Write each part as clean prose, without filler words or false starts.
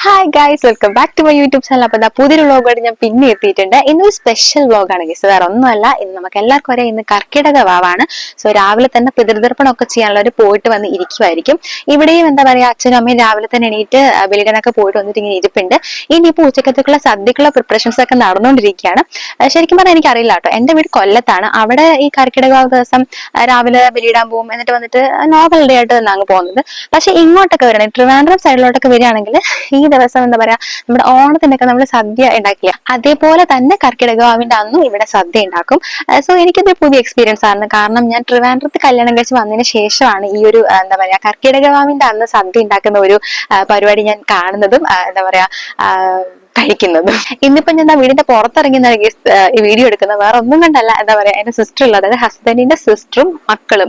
Hi guys, welcome back to my YouTube channel. അപ്പൊ പുതിയൊരു വ്ളോഗായിട്ട് ഞാൻ പിന്നെ എത്തിയിട്ടുണ്ട്. ഇന്നൊരു സ്പെഷ്യൽ വ്ളോഗാണ് ഗൈസ്. വേറെ ഒന്നുമല്ല, ഇന്ന് നമുക്ക് എല്ലാവർക്കും അറിയാം ഇന്ന് കർക്കിടക വാവാണ്. സോ രാവിലെ തന്നെ പിതൃതർപ്പണം ഒക്കെ ചെയ്യാനുള്ളവർ പോയിട്ട് വന്ന് ഇരിക്കുമായിരിക്കും. ഇവിടെയും എന്താ പറയാ, അച്ഛനും അമ്മയും രാവിലെ തന്നെ എണീറ്റ് ബലിയിടാനൊക്കെ പോയിട്ട് വന്നിട്ട് ഇങ്ങനെ ഇരിപ്പുണ്ട്. ഇനിയിപ്പോ ഉച്ചക്കത്തേക്കുള്ള സദ്യക്കുള്ള പ്രിപ്പറേഷൻസ് ഒക്കെ നടന്നുകൊണ്ടിരിക്കുകയാണ്. ശരിക്കും പറഞ്ഞാൽ എനിക്കറിയില്ല കേട്ടോ. എന്റെ വീട് കൊല്ലത്താണ്. അവിടെ ഈ കർക്കിടക വാവ് ദിവസം രാവിലെ ബലിയിടാൻ പോകും, എന്നിട്ട് വന്നിട്ട് നോർമൽ ഡേ ആയിട്ട് അങ്ങ് പോകുന്നത്. പക്ഷെ ഇങ്ങോട്ടൊക്കെ വരികയാണെങ്കിൽ ട്രിവാൻഡ്രം സൈഡിലോട്ടൊക്കെ വരികയാണെങ്കിൽ ഈ ദിവസം എന്താ പറയാ, നമ്മുടെ ഓണത്തിനൊക്കെ നമ്മൾ സദ്യ ഉണ്ടാക്കില്ല, അതേപോലെ തന്നെ കർക്കിടക വാവിന്റെ അന്നും ഇവിടെ സദ്യ ഉണ്ടാക്കും. സോ എനിക്കത് പുതിയ എക്സ്പീരിയൻസ് ആണ്. കാരണം ഞാൻ ട്രിവാൻഡ്രത്ത് കല്യാണം കഴിച്ച് വന്നതിന് ശേഷമാണ് ഈ ഒരു എന്താ പറയാ കർക്കിടക വാവിന്റെ അന്ന് സദ്യ ഉണ്ടാക്കുന്ന ഒരു പരിപാടി ഞാൻ കാണുന്നതും എന്താ പറയാ കഴിക്കുന്നതും. ഇന്നിപ്പോ ഞാൻ വീടിന്റെ പുറത്തിറങ്ങി ഈ വീഡിയോ എടുക്കുന്നത് വേറെ ഒന്നും കണ്ടല്ല, എന്താ പറയാ, എന്റെ സിസ്റ്റർ ഉള്ളത്, അതായത് ഹസ്ബൻഡിന്റെ സിസ്റ്ററും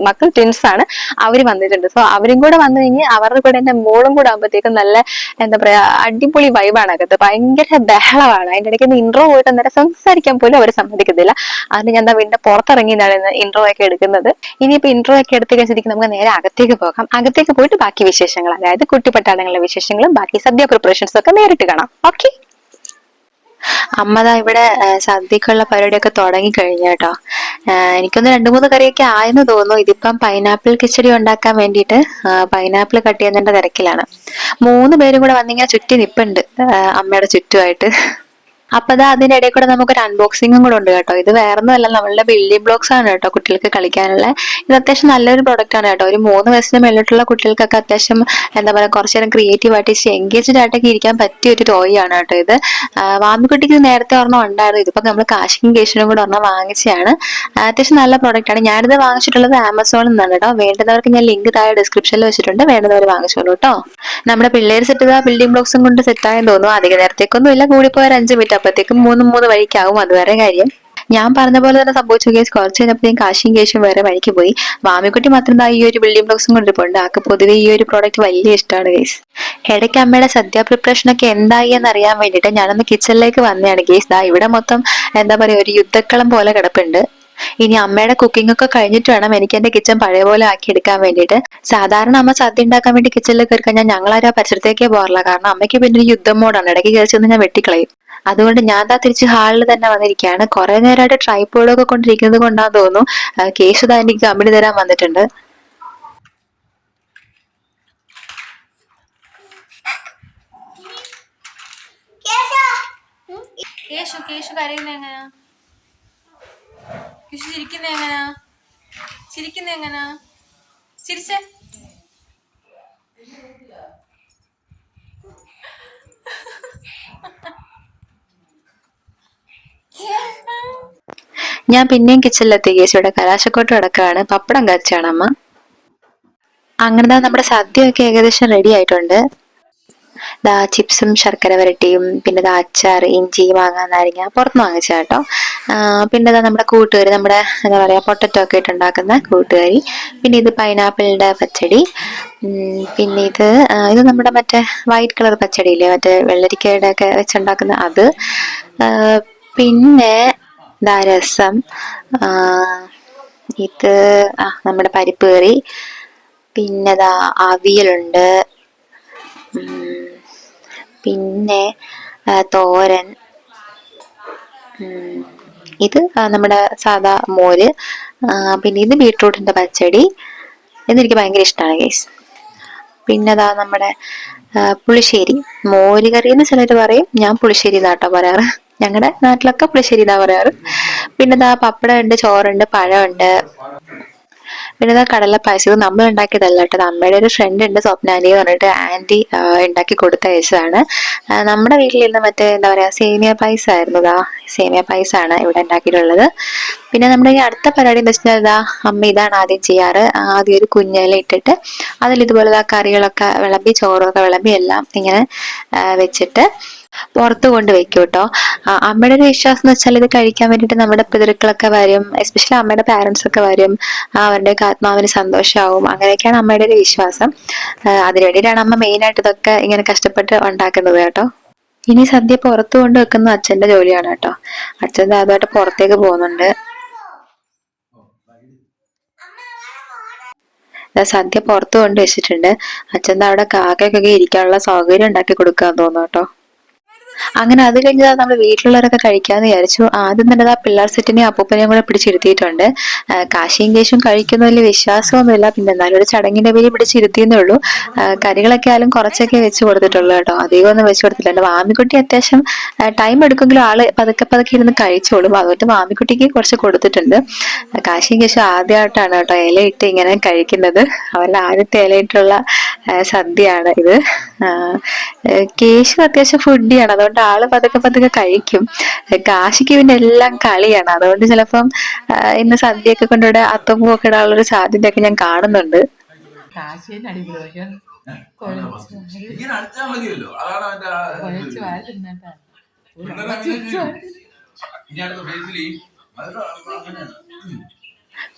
മക്കൾ ട്വിൻസ് ആണ്. അവര് വന്നിട്ടുണ്ട്. സോ അവരും കൂടെ വന്നു കഴിഞ്ഞ് അവരുടെ കൂടെ എന്റെ മോളും കൂടെ ആകുമ്പോഴത്തേക്കും നല്ല എന്താ പറയാ അടിപൊളി വൈബാണ് അകത്ത്. ഭയങ്കര ബഹളമാണ്. അതിന്റെ ഇടയ്ക്ക് ഇൻട്രോ പോയിട്ട് അന്നേരം സംസാരിക്കാൻ പോലും അവർ സമ്മതിക്കത്തില്ല. അതിന് ഞാൻ വീടിന്റെ പുറത്തിറങ്ങിയാണ് ഇൻട്രോ ഒക്കെ എടുക്കുന്നത്. ഇനിയിപ്പോ ഇൻട്രോ ഒക്കെ എടുത്ത് കഴിച്ചിട്ട് നമുക്ക് നേരെ അകത്തേക്ക് പോകാം. അകത്തേക്ക് പോയിട്ട് ബാക്കി വിശേഷങ്ങൾ, അതായത് കുട്ടിപ്പട്ടാളങ്ങളുടെ വിശേഷങ്ങളും ബാക്കി സദ്യ പ്രിപ്പറേഷൻസും ഒക്കെ നേരിട്ട് കാണാം. ഓക്കെ. അമ്മതാ ഇവിടെ സദ്യക്കുള്ള പരിപാടിയൊക്കെ തുടങ്ങി കഴിഞ്ഞു കേട്ടോ. എനിക്കൊന്ന് രണ്ടു മൂന്ന് കറിയൊക്കെ ആയെന്ന് തോന്നുന്നു. ഇതിപ്പം പൈനാപ്പിൾ കിച്ചടി ഉണ്ടാക്കാൻ വേണ്ടിയിട്ട് പൈനാപ്പിൾ കട്ട് ചെയ്യുന്നതിന്റെ തിരക്കിലാണ്. മൂന്ന് പേരും കൂടെ വന്നിങ്ങനെ ചുറ്റി നിപ്പുണ്ട് അമ്മയുടെ ചുറ്റുമായിട്ട്. അപ്പൊ അതാ അതിന്റെ ഇടയിൽ കൂടെ നമുക്കൊരു അൺബോക്സിംഗും കൂടെ ഉണ്ട് കേട്ടോ. ഇത് വേറൊന്നുമല്ല, നമ്മളുടെ ബിൽഡിംഗ് ബ്ലോക്സ് ആണ് കേട്ടോ, കുട്ടികൾക്ക് കളിക്കാനുള്ള. ഇത് അത്യാവശ്യം നല്ലൊരു പ്രൊഡക്റ്റ് ആണ് കേട്ടോ. ഒരു 3 വയസ്സിന് മേലിട്ടുള്ള കുട്ടികൾക്കൊക്കെ അത്യാവശ്യം എന്താ പറയാ കുറച്ചു നേരം ക്രിയേറ്റീവ് ആയിട്ട് എൻഗേജ്ഡ് ആയിട്ടൊക്കെ ഇരിക്കാൻ പറ്റിയ ഒരു ടോയ് ആണ് കേട്ടോ ഇത്. വാമിക്കുട്ടിക്ക് നേരത്തെ ഒരെണ്ണം ഉണ്ടായിരുന്നു. ഇതിപ്പോ നമ്മൾ കാശിക്കും കേശിനും കൂടെ ഒരെണ്ണം വാങ്ങിച്ചതാണ്. അത്യാവശ്യം നല്ല പ്രൊഡക്റ്റ് ആണ്. ഞാനിത് വാങ്ങിച്ചിട്ടുള്ളത് ആമസോണിൽ നിന്നാണ് കേട്ടോ. വേണ്ടുന്നവർക്ക് ഞാൻ ലിങ്ക് താഴെ ഡിസ്ക്രിപ്ഷനിൽ വെച്ചിട്ടുണ്ട്, വേണ്ടുന്നവർ വാങ്ങിച്ചോളൂ കേട്ടോ. നമ്മുടെ പിള്ളേർ സെറ്റ് ബിൽഡിംഗ് ബ്ലോക്സും കൊണ്ട് സെറ്റായെന്ന് തോന്നുന്നു. അധിക നേരത്തേക്കൊന്നും ഇല്ല, കൂടിപ്പോയ 5 മിനിറ്റ്, അപ്പത്തേക്കും മൂന്ന് വഴിക്കാവും. അത് വേറെ കാര്യം. ഞാൻ പറഞ്ഞ പോലെ തന്നെ സംഭവിച്ചു കേസ്. കുറച്ച് കഴിഞ്ഞപ്പോഴത്തേക്കും കാശിയും കേശും വേറെ വഴിക്ക് പോയി. മാമിക്കുട്ടി മാത്രം ഈ ഒരു ബിൽഡിംഗ് ബ്ലോക്സും കൊണ്ടിരിപ്പുണ്ട്. ആൾക്ക് പൊതുവെ ഈ ഒരു പ്രോഡക്റ്റ് വലിയ ഇഷ്ടമാണ് കേസ്. ഇടയ്ക്ക് അമ്മയുടെ സദ്യ പ്രിപ്പറേഷൻ ഒക്കെ എന്തായി എന്ന് അറിയാൻ വേണ്ടിയിട്ട് ഞാനൊന്ന് കിച്ചണിലേക്ക് വന്നതാണ് കേസ്. ഇവിടെ മൊത്തം എന്താ പറയാ ഒരു യുദ്ധക്കളം പോലെ കിടപ്പുണ്ട്. ഇനി അമ്മയുടെ കുക്കിംഗ് ഒക്കെ കഴിഞ്ഞിട്ട് വേണം എനിക്ക് എന്റെ കിച്ചൺ പഴയ പോലെ ആക്കി എടുക്കാൻ വേണ്ടിയിട്ട്. സാധാരണ അമ്മ സദ്യ ഉണ്ടാക്കാൻ വേണ്ടി കിച്ചണിലേക്ക് കയറി കഴിഞ്ഞാൽ ഞങ്ങളാരും ആ പരിസരത്തേക്കേ പോകാറില്ല. കാരണം അമ്മയ്ക്ക് പിന്നെ ഒരു യുദ്ധം മോഡാണ്. ഇടയ്ക്ക് കയറി ചെന്ന് ഞാൻ വെട്ടിക്കളയും. അതുകൊണ്ട് ഞാൻ തിരിച്ച് ഹാളിൽ തന്നെ വന്നിരിക്കുകയാണ്. കുറെ നേരമായിട്ട് ട്രൈപോഡൊക്കെ കൊണ്ടിരിക്കുന്നത് കൊണ്ടാന്ന് തോന്നുന്നു കേശു എനിക്ക് കമ്പനി തരാൻ വന്നിട്ടുണ്ട്. കേശു കരയുന്ന എങ്ങനാ? കേശു ചിരിക്കുന്ന എങ്ങനാ? ചിരിക്കുന്ന എങ്ങനാ? ചിരിച്ചേ. ഞാൻ പിന്നെയും കിച്ചണിലെത്തി. കേശുവിടെ കലാശക്കോട്ട് കിടക്കുകയാണ്. പപ്പടം കച്ചാണ് അമ്മ. അങ്ങനെ നമ്മുടെ സദ്യയൊക്കെ ഏകദേശം റെഡി ആയിട്ടുണ്ട്. ചിപ്സും ശർക്കര വരട്ടിയും പിന്നെ അച്ചാർ, ഇഞ്ചി, മാങ്ങ, നാരങ്ങ പുറത്തുനിന്ന് വാങ്ങിച്ച കേട്ടോ. പിന്നെ നമ്മുടെ കൂട്ടുകറി, നമ്മുടെ എന്താ പറയാ പൊട്ടറ്റോ ഒക്കെ ഇട്ടുണ്ടാക്കുന്ന കൂട്ടുകറി. പിന്നെ ഇത് പൈനാപ്പിളിന്റെ പച്ചടി. പിന്നെ ഇത് നമ്മുടെ മറ്റേ വൈറ്റ് കളർ പച്ചടിയില്ലേ, മറ്റേ വെള്ളരിക്കയുടെ ഒക്കെ വെച്ചുണ്ടാക്കുന്ന അത്. പിന്നെ രസം. ഇത് നമ്മുടെ പരിപ്പ് കറി. പിന്നെ അവിയലുണ്ട്. പിന്നെ തോരൻ. ഇത് നമ്മുടെ സാദാ മോര്. പിന്നെ ഇത് ബീട്രൂട്ടിന്റെ പച്ചടി. ഇതെനിക്ക് ഭയങ്കര ഇഷ്ടമാണ് ഗൈസ്. പിന്നെ നമ്മുടെ പുളിശ്ശേരി. മോര് കറി എന്ന് ചിലര് പറയും, ഞാൻ പുളിശ്ശേരി എന്നാട്ടോ പറയാറ്. ഞങ്ങളുടെ നാട്ടിലൊക്കെ പുളിശ്ശേരി എന്നാ പറയാറ്. പിന്നെ പപ്പടം ഉണ്ട്, ചോറുണ്ട്, പഴമുണ്ട്. പിന്നെ കടല പായസം. ഇത് നമ്മൾ ഉണ്ടാക്കിയതല്ല കേട്ടോ, അമ്മയുടെ ഒരു ഫ്രണ്ട് ഉണ്ട് സ്വപ്നാലി എന്ന് പറഞ്ഞിട്ട്, ആന്റി ഉണ്ടാക്കി കൊടുത്ത അയച്ചതാണ്. നമ്മുടെ വീട്ടിലിരുന്ന് മറ്റേ എന്താ പറയാ സേമിയ പായസമായിരുന്നു. സേമിയ പായസമാണ് ഇവിടെ ഉണ്ടാക്കിയിട്ടുള്ളത്. പിന്നെ നമ്മുടെ ഈ അടുത്ത പരിപാടി എന്ന് വെച്ചാൽ അമ്മ ഇതാണ് ആദ്യം ചെയ്യാറ്. ആദ്യം ഒരു കുഞ്ഞില ഇട്ടിട്ട് അതിൽ ഇതുപോലെ കറികളൊക്കെ വിളമ്പി, ചോറൊക്കെ വിളമ്പി എല്ലാം ഇങ്ങനെ വെച്ചിട്ട് പുറത്ത് കൊണ്ട് വെക്കും കേട്ടോ. അമ്മയുടെ ഒരു വിശ്വാസം എന്ന് വെച്ചാൽ ഇത് കഴിക്കാൻ വേണ്ടിയിട്ട് നമ്മുടെ പിതൃക്കളൊക്കെ വരും, എസ്പെഷ്യലി അമ്മയുടെ പാരന്റ്സ് ഒക്കെ വരും. അവരുടെയൊക്കെ ആത്മാവിന് സന്തോഷമാവും. അങ്ങനെയൊക്കെയാണ് അമ്മയുടെ ഒരു വിശ്വാസം. അതിനു വേണ്ടിയിട്ടാണ് അമ്മ മെയിനായിട്ട് ഇതൊക്കെ ഇങ്ങനെ കഷ്ടപ്പെട്ട് ഉണ്ടാക്കുന്നത് കേട്ടോ. ഇനി സദ്യ പുറത്തു കൊണ്ട് വെക്കുന്ന അച്ഛന്റെ ജോലിയാണ് കേട്ടോ. അച്ഛൻ അതുമായിട്ട് പുറത്തേക്ക് പോകുന്നുണ്ട്. സദ്യ പുറത്തു കൊണ്ട് വെച്ചിട്ടുണ്ട്. അച്ഛൻ അവിടെ കാക്കയ്ക്കൊക്കെ ഇരിക്കാനുള്ള സൗകര്യം ഉണ്ടാക്കി കൊടുക്കാൻ തോന്നുന്നു കേട്ടോ. അങ്ങനെ അത് കഴിഞ്ഞാൽ നമ്മൾ വീട്ടിലുള്ളവരൊക്കെ കഴിക്കാന്ന് വിചാരിച്ചു. ആദ്യം തന്നെ ആ പിള്ളേർ സെറ്റിനെയും അപ്പൂപ്പനെയും കൂടെ പിടിച്ചിരുത്തിയിട്ടുണ്ട്. കാശിയും കേശും കഴിക്കുന്ന വലിയ വിശ്വാസമൊന്നുമില്ല, പിന്നെ എന്നാലും ഒരു ചടങ്ങിന്റെ പേര് പിടിച്ചിരുത്തിയെന്നേ ഉള്ളൂ. കറികളൊക്കെ ആയാലും കുറച്ചൊക്കെ വെച്ച് കൊടുത്തിട്ടുള്ളൂ കേട്ടോ, അധികം ഒന്നും വെച്ച് കൊടുത്തില്ല. എന്റെ മാമിക്കുട്ടി അത്യാവശ്യം ടൈം എടുക്കുമെങ്കിലും ആള് പതുക്കെ പതുക്കെ ഇരുന്ന് കഴിച്ചോളും, അതുകൊണ്ട് മാമിക്കുട്ടിക്ക് കുറച്ച് കൊടുത്തിട്ടുണ്ട്. കാശിയും കേശും ആദ്യമായിട്ടാണ് കേട്ടോ ഇലയിട്ട് ഇങ്ങനെ കഴിക്കുന്നത്. അവരുടെ ആദ്യത്തെ ഇലയിട്ടുള്ള സദ്യയാണ് ഇത്. കേശു അത്യാവശ്യം ഫുഡിയാണ്, അതുകൊണ്ട് ആള് പതുക്കെ പതുക്കെ കഴിക്കും. കാശിക്ക് പിന്നെ എല്ലാം കളിയാണ്, അതുകൊണ്ട് ചിലപ്പം ഇന്ന് സദ്യയൊക്കെ കൊണ്ടിവിടെ അത്തപ്പൂ ഒക്കെ ഇടാനുള്ള ഒരു സാധ്യതയൊക്കെ ഞാൻ കാണുന്നുണ്ട്.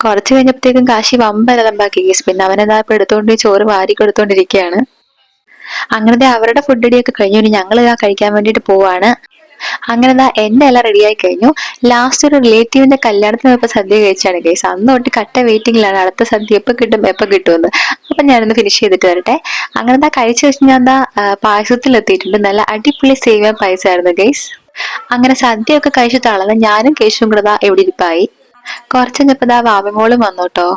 കുറച്ച് കഴിഞ്ഞപ്പോഴത്തേക്കും കാശി വമ്പലമ്പാക്കി കേസ്, പിന്നെ അവനെന്താ ഇപ്പൊ എടുത്തോണ്ട് ചോറ് വാരി കൊടുത്തോണ്ടിരിക്കുകയാണ്. അങ്ങനത്തെ അവരുടെ ഫുഡ് അടിയൊക്കെ കഴിഞ്ഞു. ഇനി ഞങ്ങൾ കഴിക്കാൻ വേണ്ടിട്ട് പോവാണ്. അങ്ങനെ എന്റെ എല്ലാം റെഡിയായി കഴിഞ്ഞു. ലാസ്റ്റ് ഒരു റിലേറ്റീവിന്റെ കല്യാണത്തിന് പോയപ്പോ സദ്യ കഴിച്ചാണ് ഗൈസ്. അന്ന് തൊട്ട് കട്ട വെയിറ്റിംഗിലാണ് അടുത്ത സദ്യ എപ്പൊ കിട്ടുമെന്ന്. അപ്പൊ ഞാനൊന്ന് ഫിനിഷ് ചെയ്തിട്ട് വരട്ടെ. അങ്ങനെ കഴിച്ചു വെച്ച് ഞാൻ പായസത്തിൽ എത്തിയിട്ടുണ്ട്. നല്ല അടിപൊളി സേമിയ പായസമായിരുന്നു ഗൈസ്. അങ്ങനെ സദ്യയൊക്കെ കഴിച്ചു തളർന്ന് ഞാനും കേശും കൂടെ എവിടെ ഇരിപ്പായി. കുറച്ച് കഴിഞ്ഞപ്പോ വാവമോളും വന്നു കേട്ടോ.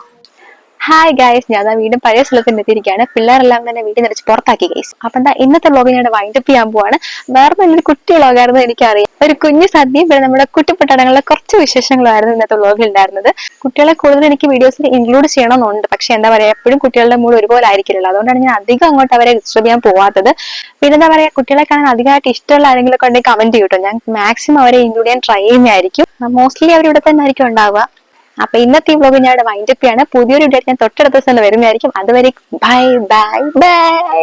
ഹായ് ഗൈസ്, ഞാൻ വീണ്ടും പഴയ സ്ഥലത്ത് എത്തിയിരിക്കുകയാണ്. പിള്ളേരെല്ലാം തന്നെ വീട്ടിൽ നിറച്ച് പുറത്താക്കി ഗൈസ്. അപ്പൊ ഇന്നത്തെ വ്ലോഗ് ഞാൻ വൈൻഡപ്പ് ചെയ്യാൻ പോവാണ്. വേറെ നല്ലൊരു കുട്ടി വ്ലോഗായിരുന്നു എനിക്കറിയാം. ഒരു കുഞ്ഞു സദ്യയും പിന്നെ നമ്മുടെ കുട്ടിപ്പട്ടണങ്ങളിലെ കുറച്ച് വിശേഷങ്ങളായിരുന്നു ഇന്നത്തെ വ്ലോഗിൽ ഉണ്ടായിരുന്നത്. കുട്ടികളെ കൂടുതൽ എനിക്ക് വീഡിയോസിൽ ഇൻക്ലൂഡ് ചെയ്യണമെന്നുണ്ട്, പക്ഷെ എന്താ പറയാ, എപ്പോഴും കുട്ടികളുടെ മൂഡ് ഒരുപോലെ ആയിരിക്കില്ലല്ലോ, അതുകൊണ്ടാണ് ഞാൻ അധികം അങ്ങോട്ട് അവരെ ഡിസ്റ്റർബ് ചെയ്യാൻ പോവാത്തത്. പിന്നെ എന്താ പറയാ, കുട്ടികളെ കാണാൻ അധികമായിട്ട് ഇഷ്ടമുള്ള ആരെങ്കിലും ഒക്കെ ഉണ്ടെങ്കിൽ കമന്റ് ചെയ്യൂട്ടോ, ഞാൻ മാക്സിമം അവരെ ഇൻക്ലൂഡ് ചെയ്യാൻ ട്രൈ ചെയ്യുന്നതായിരിക്കും. മോസ്റ്റ്ലി അവർ ഇവിടെ തന്നെ ആയിരിക്കും ഉണ്ടാവുക. അപ്പൊ ഇന്നത്തെ ഈ വ്ലോഗ് ഞാൻ ഇവിടെ വൈൻഡപ്പ് ചെയ്യാണ്. പുതിയൊരു ഡേറ്റ് ഞാൻ തൊട്ടടുത്ത ദിവസം തന്നെ വരുന്നതായിരിക്കും. അതുവരെ ബൈ ബൈ ബൈ.